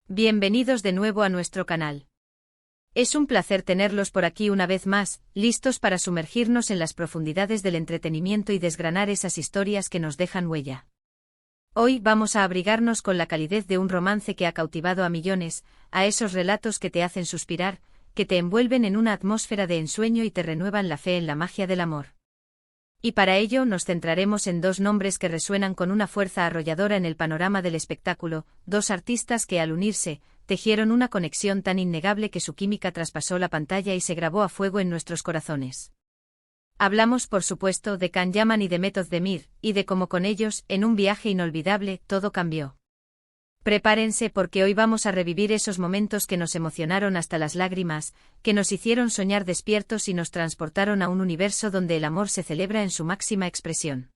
Bienvenidos de nuevo a nuestro canal. Es un placer tenerlos por aquí una vez más, listos para sumergirnos en las profundidades del entretenimiento y desgranar esas historias que nos dejan huella. Hoy vamos a abrigarnos con la calidez de un romance que ha cautivado a millones, a esos relatos que te hacen suspirar, que te envuelven en una atmósfera de ensueño y te renuevan la fe en la magia del amor. Y para ello nos centraremos en dos nombres que resuenan con una fuerza arrolladora en el panorama del espectáculo, dos artistas que al unirse, tejieron una conexión tan innegable que su química traspasó la pantalla y se grabó a fuego en nuestros corazones. Hablamos por supuesto de Can Yaman y de Method Demir, y de cómo con ellos, en un viaje inolvidable, todo cambió. Prepárense porque hoy vamos a revivir esos momentos que nos emocionaron hasta las lágrimas, que nos hicieron soñar despiertos y nos transportaron a un universo donde el amor se celebra en su máxima expresión.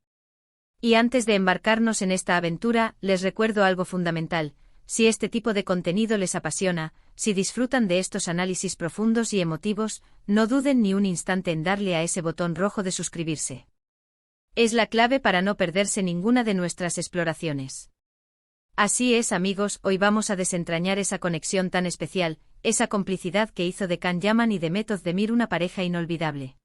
Y antes de embarcarnos en esta aventura, les recuerdo algo fundamental: si este tipo de contenido les apasiona, si disfrutan de estos análisis profundos y emotivos, no duden ni un instante en darle a ese botón rojo de suscribirse. Es la clave para no perderse ninguna de nuestras exploraciones. Así es, amigos, hoy vamos a desentrañar esa conexión tan especial, esa complicidad que hizo de Can Yaman y de Method Demir una pareja inolvidable.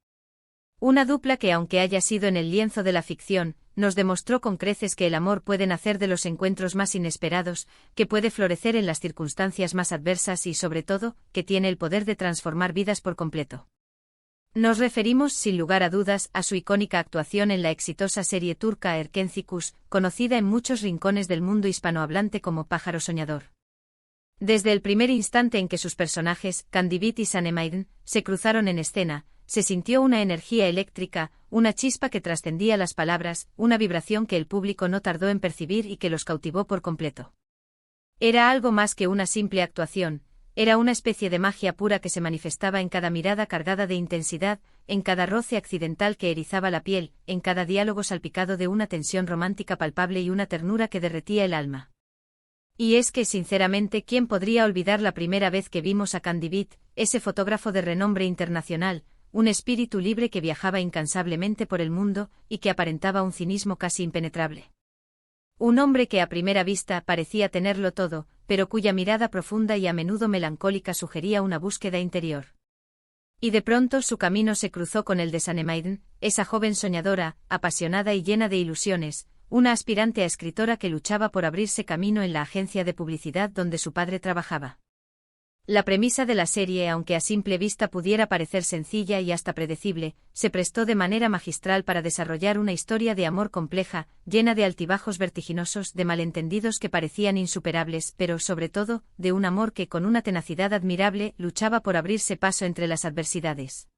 Una dupla que, aunque haya sido en el lienzo de la ficción, nos demostró con creces que el amor puede nacer de los encuentros más inesperados, que puede florecer en las circunstancias más adversas y, sobre todo, que tiene el poder de transformar vidas por completo. Nos referimos, sin lugar a dudas, a su icónica actuación en la exitosa serie turca Erkenci, conocida en muchos rincones del mundo hispanohablante como Pájaro Soñador. Desde el primer instante en que sus personajes, Candivit y Sanem Aydin, se cruzaron en escena, se sintió una energía eléctrica, una chispa que trascendía las palabras, una vibración que el público no tardó en percibir y que los cautivó por completo. Era algo más que una simple actuación. Era una especie de magia pura que se manifestaba en cada mirada cargada de intensidad, en cada roce accidental que erizaba la piel, en cada diálogo salpicado de una tensión romántica palpable y una ternura que derretía el alma. Y es que, sinceramente, ¿quién podría olvidar la primera vez que vimos a Candivit, ese fotógrafo de renombre internacional, un espíritu libre que viajaba incansablemente por el mundo y que aparentaba un cinismo casi impenetrable? Un hombre que a primera vista parecía tenerlo todo, pero cuya mirada profunda y a menudo melancólica sugería una búsqueda interior. Y de pronto su camino se cruzó con el de Sanem Aydin, esa joven soñadora, apasionada y llena de ilusiones, una aspirante a escritora que luchaba por abrirse camino en la agencia de publicidad donde su padre trabajaba. La premisa de la serie, aunque a simple vista pudiera parecer sencilla y hasta predecible, se prestó de manera magistral para desarrollar una historia de amor compleja, llena de altibajos vertiginosos, de malentendidos que parecían insuperables, pero, sobre todo, de un amor que, con una tenacidad admirable, luchaba por abrirse paso entre las adversidades.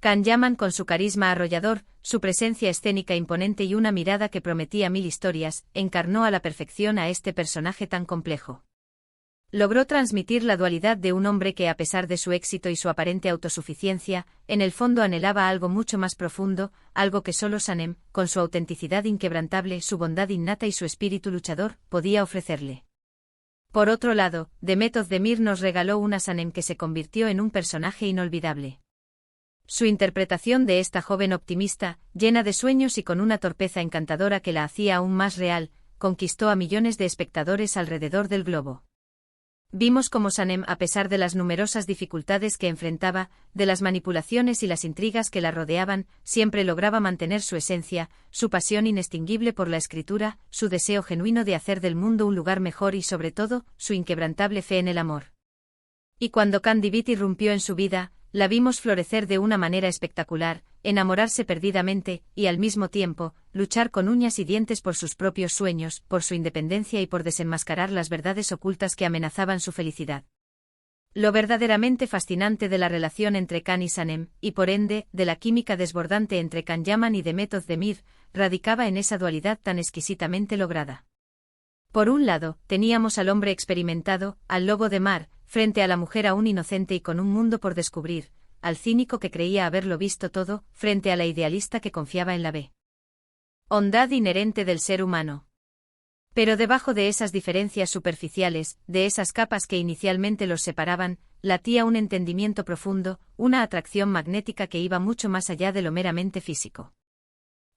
Can Yaman, con su carisma arrollador, su presencia escénica imponente y una mirada que prometía mil historias, encarnó a la perfección a este personaje tan complejo. Logró transmitir la dualidad de un hombre que, a pesar de su éxito y su aparente autosuficiencia, en el fondo anhelaba algo mucho más profundo, algo que solo Sanem, con su autenticidad inquebrantable, su bondad innata y su espíritu luchador, podía ofrecerle. Por otro lado, de Method Demir nos regaló una Sanem que se convirtió en un personaje inolvidable. Su interpretación de esta joven optimista, llena de sueños y con una torpeza encantadora que la hacía aún más real, conquistó a millones de espectadores alrededor del globo. Vimos cómo Sanem, a pesar de las numerosas dificultades que enfrentaba, de las manipulaciones y las intrigas que la rodeaban, siempre lograba mantener su esencia, su pasión inextinguible por la escritura, su deseo genuino de hacer del mundo un lugar mejor y, sobre todo, su inquebrantable fe en el amor. Y cuando Candivit irrumpió en su vida, la vimos florecer de una manera espectacular, enamorarse perdidamente, y al mismo tiempo, luchar con uñas y dientes por sus propios sueños, por su independencia y por desenmascarar las verdades ocultas que amenazaban su felicidad. Lo verdaderamente fascinante de la relación entre Can y Sanem, y por ende, de la química desbordante entre Can Yaman y de Method Demir, radicaba en esa dualidad tan exquisitamente lograda. Por un lado, teníamos al hombre experimentado, al lobo de mar, frente a la mujer aún inocente y con un mundo por descubrir, al cínico que creía haberlo visto todo, frente a la idealista que confiaba en la bondad inherente del ser humano. Pero debajo de esas diferencias superficiales, de esas capas que inicialmente los separaban, latía un entendimiento profundo, una atracción magnética que iba mucho más allá de lo meramente físico.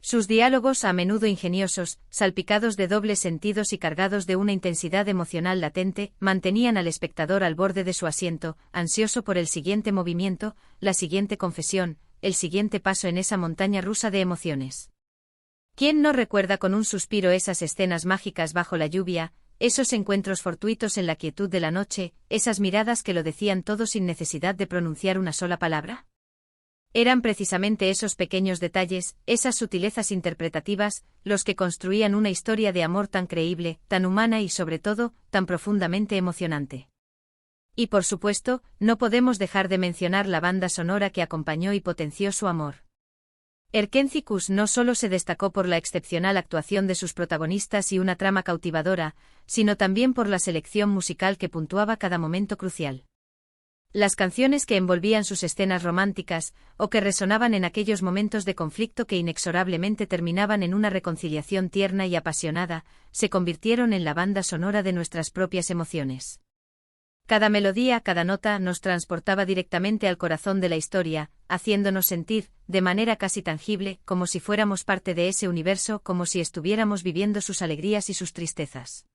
Sus diálogos, a menudo ingeniosos, salpicados de dobles sentidos y cargados de una intensidad emocional latente, mantenían al espectador al borde de su asiento, ansioso por el siguiente movimiento, la siguiente confesión, el siguiente paso en esa montaña rusa de emociones. ¿Quién no recuerda con un suspiro esas escenas mágicas bajo la lluvia, esos encuentros fortuitos en la quietud de la noche, esas miradas que lo decían todo sin necesidad de pronunciar una sola palabra? Eran precisamente esos pequeños detalles, esas sutilezas interpretativas, los que construían una historia de amor tan creíble, tan humana y sobre todo, tan profundamente emocionante. Y por supuesto, no podemos dejar de mencionar la banda sonora que acompañó y potenció su amor. Erkenzicus no solo se destacó por la excepcional actuación de sus protagonistas y una trama cautivadora, sino también por la selección musical que puntuaba cada momento crucial. Las canciones que envolvían sus escenas románticas, o que resonaban en aquellos momentos de conflicto que inexorablemente terminaban en una reconciliación tierna y apasionada, se convirtieron en la banda sonora de nuestras propias emociones. Cada melodía, cada nota nos transportaba directamente al corazón de la historia, haciéndonos sentir, de manera casi tangible, como si fuéramos parte de ese universo, como si estuviéramos viviendo sus alegrías y sus tristezas.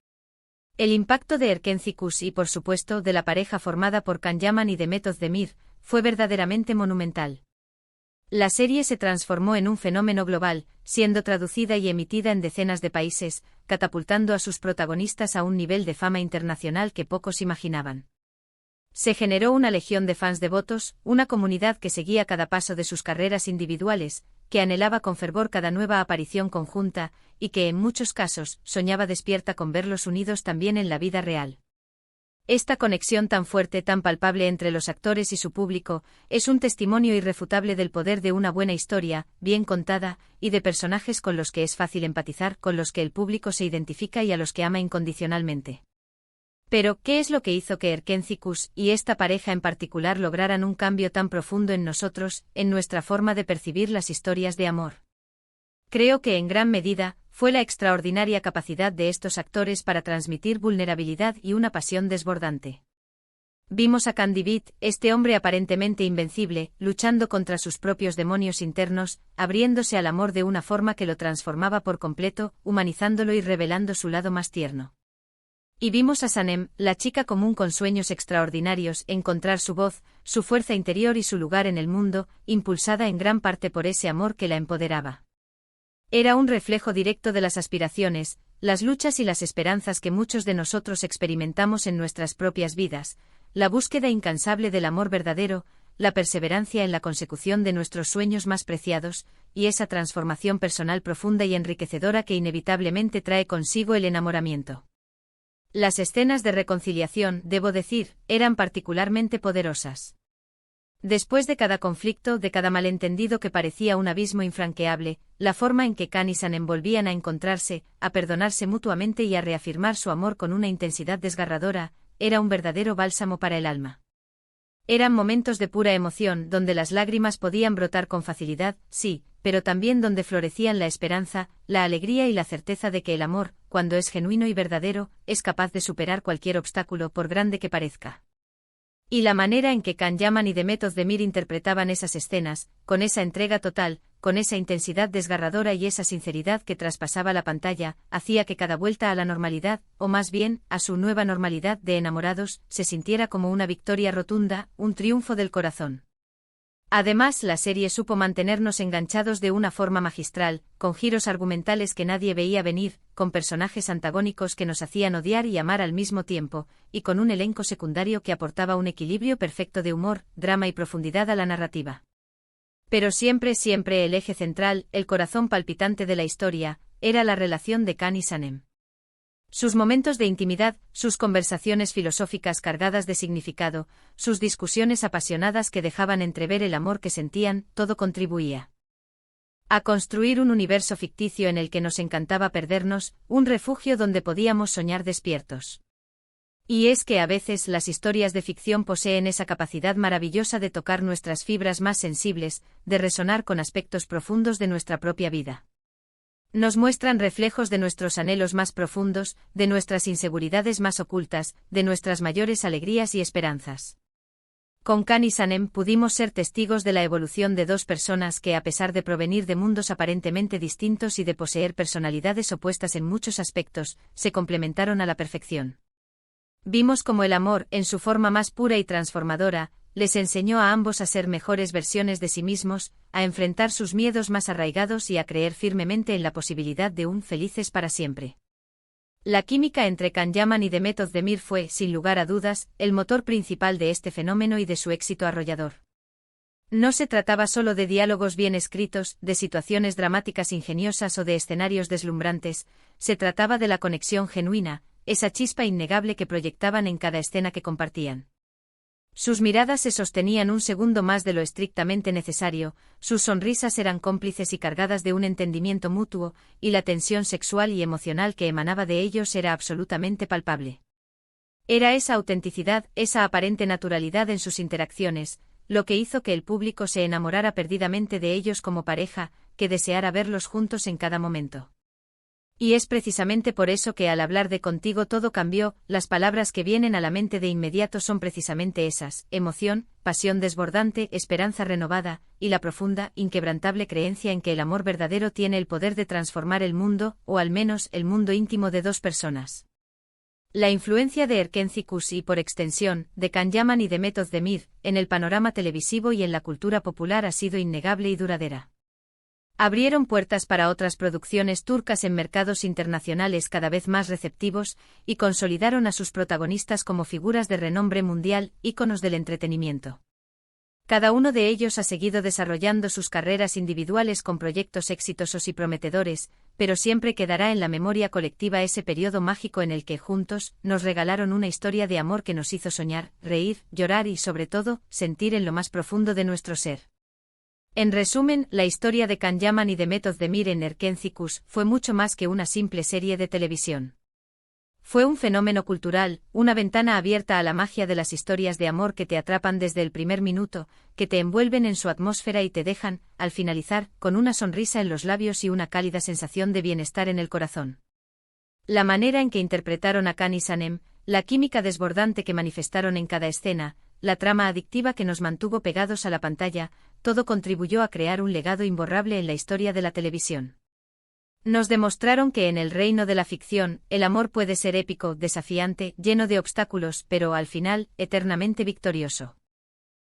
El impacto de Erkenzicus y, por supuesto, de la pareja formada por Can Yaman y Demet Özdemir, fue verdaderamente monumental. La serie se transformó en un fenómeno global, siendo traducida y emitida en decenas de países, catapultando a sus protagonistas a un nivel de fama internacional que pocos imaginaban. Se generó una legión de fans devotos, una comunidad que seguía cada paso de sus carreras individuales, que anhelaba con fervor cada nueva aparición conjunta, y que en muchos casos soñaba despierta con verlos unidos también en la vida real. Esta conexión tan fuerte, tan palpable entre los actores y su público, es un testimonio irrefutable del poder de una buena historia, bien contada, y de personajes con los que es fácil empatizar, con los que el público se identifica y a los que ama incondicionalmente. Pero, ¿qué es lo que hizo que Erkenzicus y esta pareja en particular lograran un cambio tan profundo en nosotros, en nuestra forma de percibir las historias de amor? Creo que en gran medida, fue la extraordinaria capacidad de estos actores para transmitir vulnerabilidad y una pasión desbordante. Vimos a Can Divid, este hombre aparentemente invencible, luchando contra sus propios demonios internos, abriéndose al amor de una forma que lo transformaba por completo, humanizándolo y revelando su lado más tierno. Y vimos a Sanem, la chica común con sueños extraordinarios, encontrar su voz, su fuerza interior y su lugar en el mundo, impulsada en gran parte por ese amor que la empoderaba. Era un reflejo directo de las aspiraciones, las luchas y las esperanzas que muchos de nosotros experimentamos en nuestras propias vidas, la búsqueda incansable del amor verdadero, la perseverancia en la consecución de nuestros sueños más preciados, y esa transformación personal profunda y enriquecedora que inevitablemente trae consigo el enamoramiento. Las escenas de reconciliación, debo decir, eran particularmente poderosas. Después de cada conflicto, de cada malentendido que parecía un abismo infranqueable, la forma en que Can y Sanem volvían a encontrarse, a perdonarse mutuamente y a reafirmar su amor con una intensidad desgarradora, era un verdadero bálsamo para el alma. Eran momentos de pura emoción, donde las lágrimas podían brotar con facilidad, sí, pero también donde florecían la esperanza, la alegría y la certeza de que el amor, cuando es genuino y verdadero, es capaz de superar cualquier obstáculo por grande que parezca. Y la manera en que Can Yaman y Demet Özdemir interpretaban esas escenas, con esa entrega total, con esa intensidad desgarradora y esa sinceridad que traspasaba la pantalla, hacía que cada vuelta a la normalidad, o más bien, a su nueva normalidad de enamorados, se sintiera como una victoria rotunda, un triunfo del corazón. Además, la serie supo mantenernos enganchados de una forma magistral, con giros argumentales que nadie veía venir, con personajes antagónicos que nos hacían odiar y amar al mismo tiempo, y con un elenco secundario que aportaba un equilibrio perfecto de humor, drama y profundidad a la narrativa. Pero siempre el eje central, el corazón palpitante de la historia, era la relación de Can y Sanem. Sus momentos de intimidad, sus conversaciones filosóficas cargadas de significado, sus discusiones apasionadas que dejaban entrever el amor que sentían, todo contribuía a construir un universo ficticio en el que nos encantaba perdernos, un refugio donde podíamos soñar despiertos. Y es que a veces las historias de ficción poseen esa capacidad maravillosa de tocar nuestras fibras más sensibles, de resonar con aspectos profundos de nuestra propia vida. Nos muestran reflejos de nuestros anhelos más profundos, de nuestras inseguridades más ocultas, de nuestras mayores alegrías y esperanzas. Con Kan y Sanem pudimos ser testigos de la evolución de dos personas que, a pesar de provenir de mundos aparentemente distintos y de poseer personalidades opuestas en muchos aspectos, se complementaron a la perfección. Vimos cómo el amor, en su forma más pura y transformadora, les enseñó a ambos a ser mejores versiones de sí mismos, a enfrentar sus miedos más arraigados y a creer firmemente en la posibilidad de un felices para siempre. La química entre Can Yaman y Demet Özdemir fue, sin lugar a dudas, el motor principal de este fenómeno y de su éxito arrollador. No se trataba solo de diálogos bien escritos, de situaciones dramáticas ingeniosas o de escenarios deslumbrantes, se trataba de la conexión genuina, esa chispa innegable que proyectaban en cada escena que compartían. Sus miradas se sostenían un segundo más de lo estrictamente necesario, sus sonrisas eran cómplices y cargadas de un entendimiento mutuo, y la tensión sexual y emocional que emanaba de ellos era absolutamente palpable. Era esa autenticidad, esa aparente naturalidad en sus interacciones, lo que hizo que el público se enamorara perdidamente de ellos como pareja, que deseara verlos juntos en cada momento. Y es precisamente por eso que al hablar de Contigo todo cambió, las palabras que vienen a la mente de inmediato son precisamente esas: emoción, pasión desbordante, esperanza renovada, y la profunda, inquebrantable creencia en que el amor verdadero tiene el poder de transformar el mundo, o al menos el mundo íntimo de dos personas. La influencia de Erkenci Kuş y, por extensión, de Can Yaman y Demet Özdemir, en el panorama televisivo y en la cultura popular ha sido innegable y duradera. Abrieron puertas para otras producciones turcas en mercados internacionales cada vez más receptivos, y consolidaron a sus protagonistas como figuras de renombre mundial, íconos del entretenimiento. Cada uno de ellos ha seguido desarrollando sus carreras individuales con proyectos exitosos y prometedores, pero siempre quedará en la memoria colectiva ese periodo mágico en el que, juntos, nos regalaron una historia de amor que nos hizo soñar, reír, llorar y, sobre todo, sentir en lo más profundo de nuestro ser. En resumen, la historia de Can Yaman y Demet Özdemir en Erkenci Kuş fue mucho más que una simple serie de televisión. Fue un fenómeno cultural, una ventana abierta a la magia de las historias de amor que te atrapan desde el primer minuto, que te envuelven en su atmósfera y te dejan, al finalizar, con una sonrisa en los labios y una cálida sensación de bienestar en el corazón. La manera en que interpretaron a Can y Sanem, la química desbordante que manifestaron en cada escena, la trama adictiva que nos mantuvo pegados a la pantalla, todo contribuyó a crear un legado imborrable en la historia de la televisión. Nos demostraron que en el reino de la ficción, el amor puede ser épico, desafiante, lleno de obstáculos, pero al final, eternamente victorioso.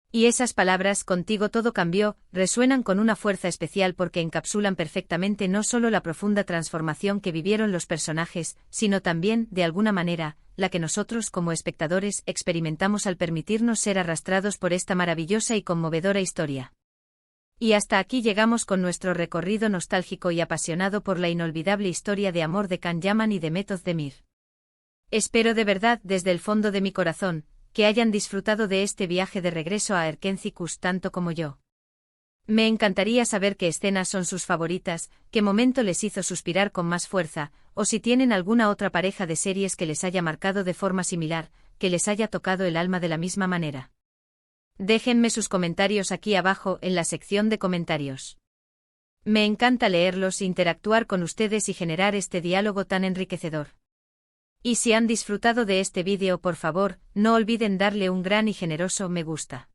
Y esas palabras, contigo todo cambió, resuenan con una fuerza especial porque encapsulan perfectamente no solo la profunda transformación que vivieron los personajes, sino también, de alguna manera, la que nosotros como espectadores experimentamos al permitirnos ser arrastrados por esta maravillosa y conmovedora historia. Y hasta aquí llegamos con nuestro recorrido nostálgico y apasionado por la inolvidable historia de amor de Can Yaman y Demet Özdemir. Espero de verdad, desde el fondo de mi corazón, que hayan disfrutado de este viaje de regreso a Erkenci Kuş tanto como yo. Me encantaría saber qué escenas son sus favoritas, qué momento les hizo suspirar con más fuerza, o si tienen alguna otra pareja de series que les haya marcado de forma similar, que les haya tocado el alma de la misma manera. Déjenme sus comentarios aquí abajo en la sección de comentarios. Me encanta leerlos, interactuar con ustedes y generar este diálogo tan enriquecedor. Y si han disfrutado de este vídeo, por favor, no olviden darle un gran y generoso me gusta.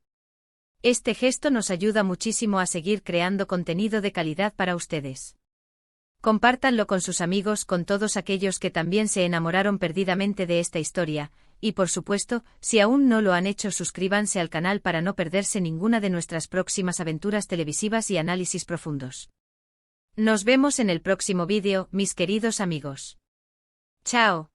Este gesto nos ayuda muchísimo a seguir creando contenido de calidad para ustedes. Compártanlo con sus amigos, con todos aquellos que también se enamoraron perdidamente de esta historia, y por supuesto, si aún no lo han hecho, suscríbanse al canal para no perderse ninguna de nuestras próximas aventuras televisivas y análisis profundos. Nos vemos en el próximo vídeo, mis queridos amigos. Chao.